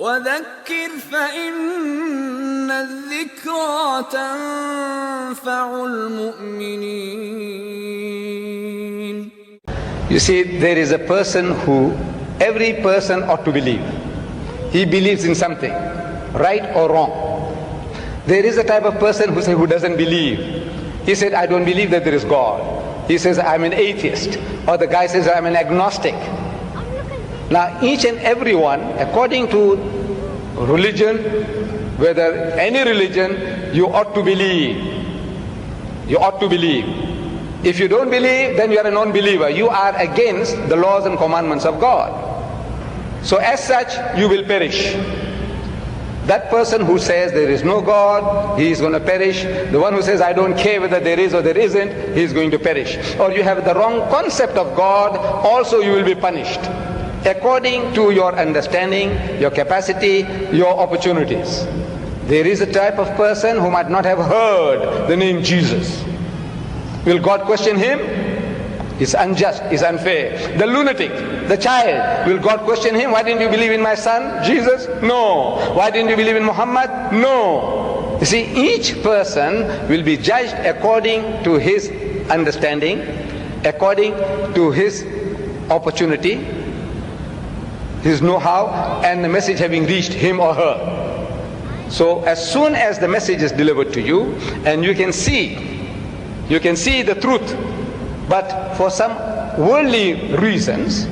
وذكر فإن الذكرى تنفع المؤمنين. You see, there is a person who every person ought to believe. He believes in something, right or wrong. There is a type of person who doesn't believe. He said, I don't believe that there is God. He says, I'm an atheist. Or the guy says, I'm an agnostic. Now, each and every one, according to religion, whether any religion, you ought to believe. You ought to believe. If you don't believe, then you are a non-believer. You are against the laws and commandments of God. So as such, you will perish. That person who says there is no God, he is going to perish. The one who says I don't care whether there is or there isn't, he is going to perish. Or you have the wrong concept of God, also you will be punished. According to your understanding, your capacity, your opportunities. There is a type of person who might not have heard the name Jesus. Will God question him? It's unjust, it's unfair. The lunatic, the child, will God question him? Why didn't you believe in my son, Jesus? No. Why didn't you believe in Muhammad? No. You see, each person will be judged according to his understanding, according to his opportunity, his know-how, and the message having reached him or her. So as soon as the message is delivered to you, and you can see the truth, but for some worldly reasons,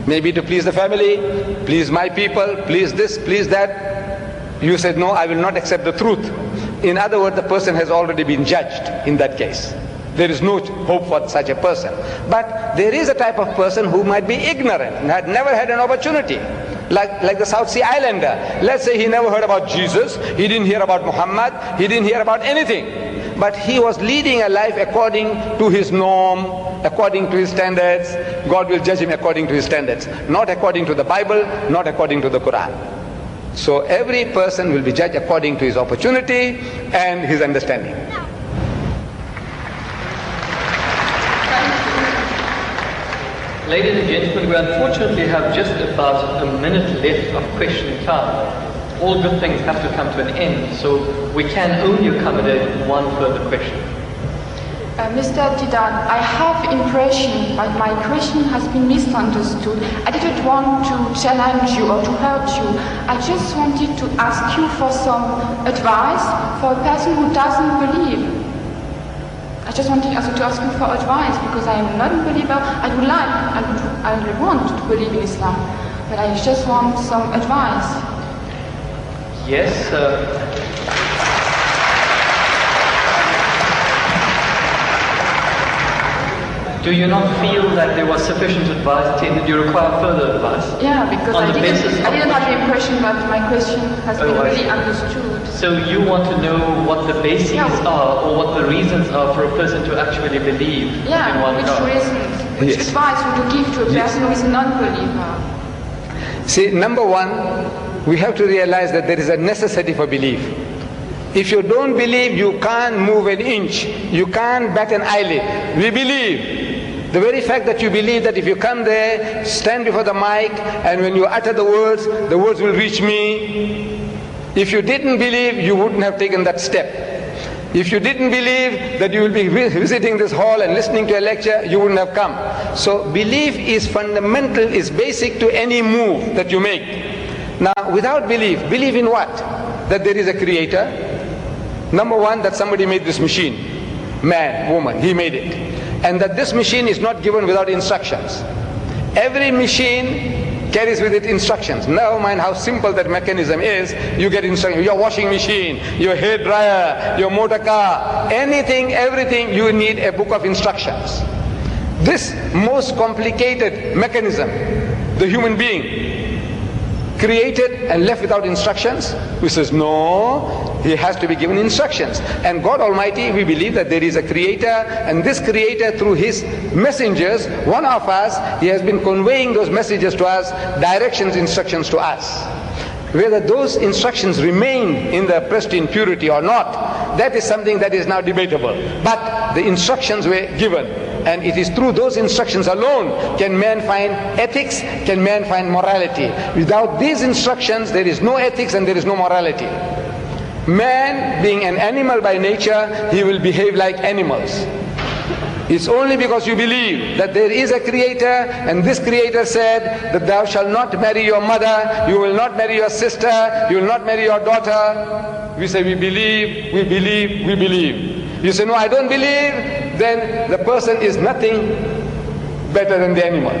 maybe to please the family, please my people, please this, please that, you said, no, I will not accept the truth. In other words, the person has already been judged in that case. There is no hope for such a person. But there is a type of person who might be ignorant and had never had an opportunity. Like the South Sea Islander. Let's say he never heard about Jesus, he didn't hear about Muhammad, he didn't hear about anything. But he was leading a life according to his norm, according to his standards. God will judge him according to his standards, not according to the Bible, not according to the Qur'an. So every person will be judged according to his opportunity and his understanding. Ladies and gentlemen, we unfortunately have just about a minute left of question time. All good things have to come to an end, so we can only accommodate one further question. Mr. Deedat, I have impression that my question has been misunderstood. I didn't want to challenge you or to hurt you. I just wanted to ask you for some advice for a person who doesn't believe. I just wanted also to ask you for advice because I am not a believer. I would want to believe in Islam, but I just want some advice. Yes, do you not feel that there was sufficient advice? Did you require further advice? Yeah, because I didn't have the impression that my question has been really understood. So you want to know what the basics are, or what the reasons are for a person to actually believe in one God? Which reasons? Which advice would you give to a person who is a non-believer? See, number one, we have to realize that there is a necessity for belief. If you don't believe, you can't move an inch. You can't bat an eyelid. We believe. The very fact that you believe that if you come there, stand before the mic, and when you utter the words will reach me. If you didn't believe, you wouldn't have taken that step. If you didn't believe that you will be visiting this hall and listening to a lecture, you wouldn't have come. So belief is fundamental, is basic to any move that you make. Now, without belief in what? That there is a creator. Number one, that somebody made this machine. Man, woman, he made it. And that this machine is not given without instructions. Every machine carries with it instructions. Never mind how simple that mechanism is, you get instructions. Your washing machine, your hair dryer, your motor car, anything, everything, you need a book of instructions. This most complicated mechanism, the human being, created and left without instructions? We says, no, he has to be given instructions. And God Almighty, we believe that there is a creator, and this creator through his messengers, one of us, he has been conveying those messages to us, directions, instructions to us. Whether those instructions remain in the pristine purity or not, that is something that is now debatable. But the instructions were given. And it is through those instructions alone can man find ethics, can man find morality. Without these instructions, there is no ethics and there is no morality. Man, being an animal by nature, he will behave like animals. It's only because you believe that there is a creator, and this creator said that thou shalt not marry your mother, you will not marry your sister, you will not marry your daughter. We say we believe, we believe, we believe. You say no, I don't believe, then the person is nothing better than the animal.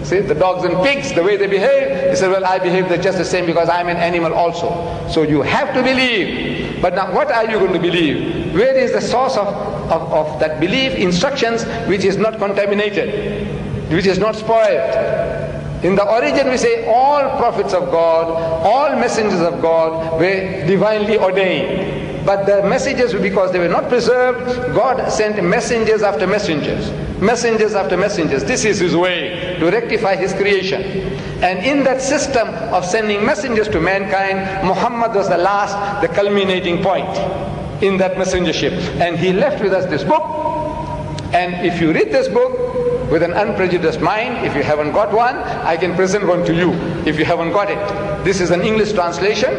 See, the dogs and pigs, the way they behave, he said, well, I behave just the same because I'm an animal also. So you have to believe. But now what are you going to believe? Where is the source of that belief? Instructions which is not contaminated, which is not spoiled. In the origin we say all prophets of God, all messengers of God were divinely ordained. But the messages, because they were not preserved, God sent messengers after messengers. Messengers after messengers. This is His way to rectify His creation. And in that system of sending messengers to mankind, Muhammad was the last, the culminating point in that messengership. And he left with us this book. And if you read this book with an unprejudiced mind, if you haven't got one, I can present one to you if you haven't got it. This is an English translation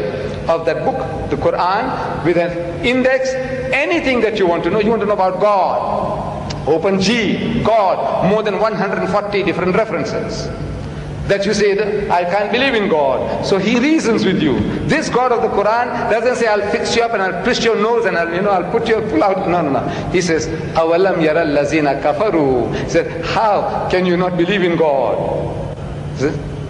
of that book, the Qur'an, with an index. Anything that you want to know about God. Open G, God, more than 140 different references. That you say, I can't believe in God. So He reasons with you. This God of the Qur'an doesn't say, I'll fix you up and I'll twist your nose and I'll put your pull out. No. He says, Awalam yara allazina kafaru. He said, how can you not believe in God?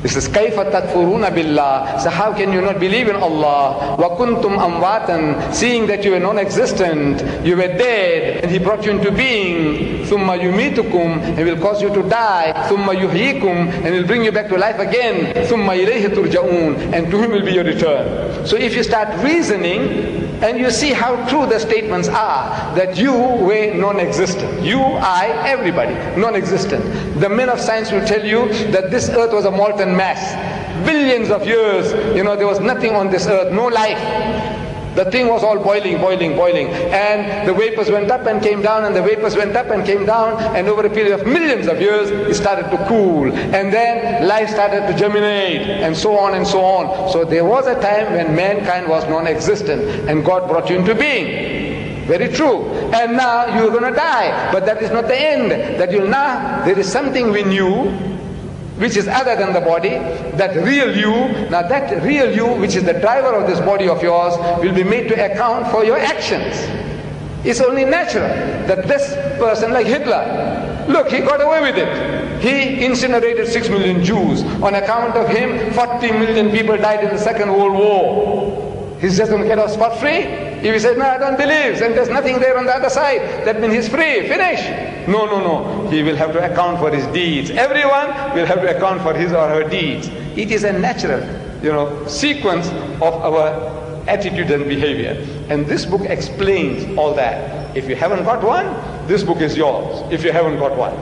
He says, Kaifa takfuruna billah. So how can you not believe in Allah? Wa kuntum amwatan. Seeing that you were non-existent, you were dead, and He brought you into being. Thumma yumitukum, and will cause you to die. Thumma yuhyikum, and will bring you back to life again. Thumma ilayhi turja'un, and to Him will be your return. So if you start reasoning, and you see how true the statements are, that you were non-existent. You, I, everybody, non-existent. The men of science will tell you that this earth was a molten mass. Billions of years, there was nothing on this earth, no life. The thing was all boiling. And the vapors went up and came down, and the vapors went up and came down, and over a period of millions of years, it started to cool. And then life started to germinate, and so on and so on. So there was a time when mankind was non-existent, and God brought you into being. Very true. And now you're going to die. But that is not the end. There is something we knew, which is other than the body, that real you. Now that real you, which is the driver of this body of yours, will be made to account for your actions. It's only natural that this person, like Hitler, look, he got away with it. He incinerated 6 million Jews. On account of him, 40 million people died in the Second World War. He's just going to get off scot-free? If he says, no, I don't believe, and there's nothing there on the other side, that means he's free, finish. No. He will have to account for his deeds. Everyone will have to account for his or her deeds. It is a natural, sequence of our attitude and behavior. And this book explains all that. If you haven't got one, this book is yours, if you haven't got one.